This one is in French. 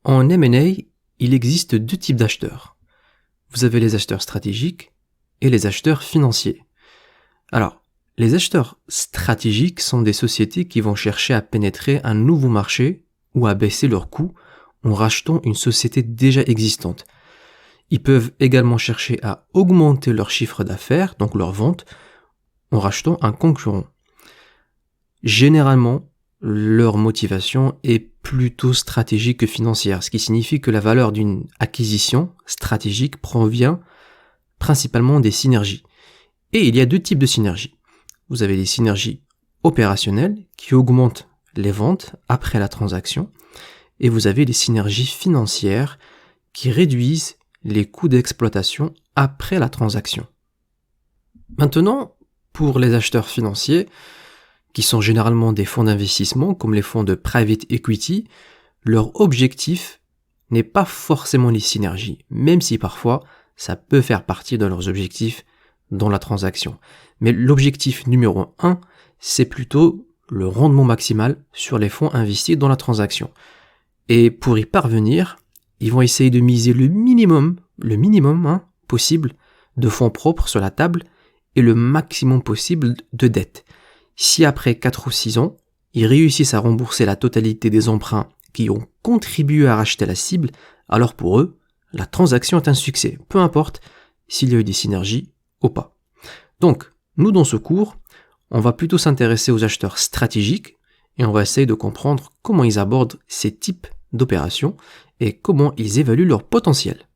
En M&A, il existe deux types d'acheteurs. Vous avez les acheteurs stratégiques et les acheteurs financiers. Alors, les acheteurs stratégiques sont des sociétés qui vont chercher à pénétrer un nouveau marché ou à baisser leurs coûts en rachetant une société déjà existante. Ils peuvent également chercher à augmenter leur chiffre d'affaires, donc leur vente, en rachetant un concurrent. Généralement, leur motivation est plutôt stratégique que financière, ce qui signifie que la valeur d'une acquisition stratégique provient principalement des synergies. Et il y a deux types de synergies. Vous avez les synergies opérationnelles qui augmentent les ventes après la transaction, et vous avez les synergies financières qui réduisent les coûts d'exploitation après la transaction. Maintenant, pour les acheteurs financiers, qui sont généralement des fonds d'investissement comme les fonds de private equity, leur objectif n'est pas forcément les synergies, même si parfois ça peut faire partie de leurs objectifs dans la transaction. Mais l'objectif numéro 1, c'est plutôt le rendement maximal sur les fonds investis dans la transaction. Et pour y parvenir, ils vont essayer de miser le minimum possible de fonds propres sur la table et le maximum possible de dettes. Si après 4 ou 6 ans, ils réussissent à rembourser la totalité des emprunts qui ont contribué à racheter la cible, alors pour eux, la transaction est un succès, peu importe s'il y a eu des synergies ou pas. Donc, nous dans ce cours, on va plutôt s'intéresser aux acheteurs stratégiques et on va essayer de comprendre comment ils abordent ces types d'opérations et comment ils évaluent leur potentiel.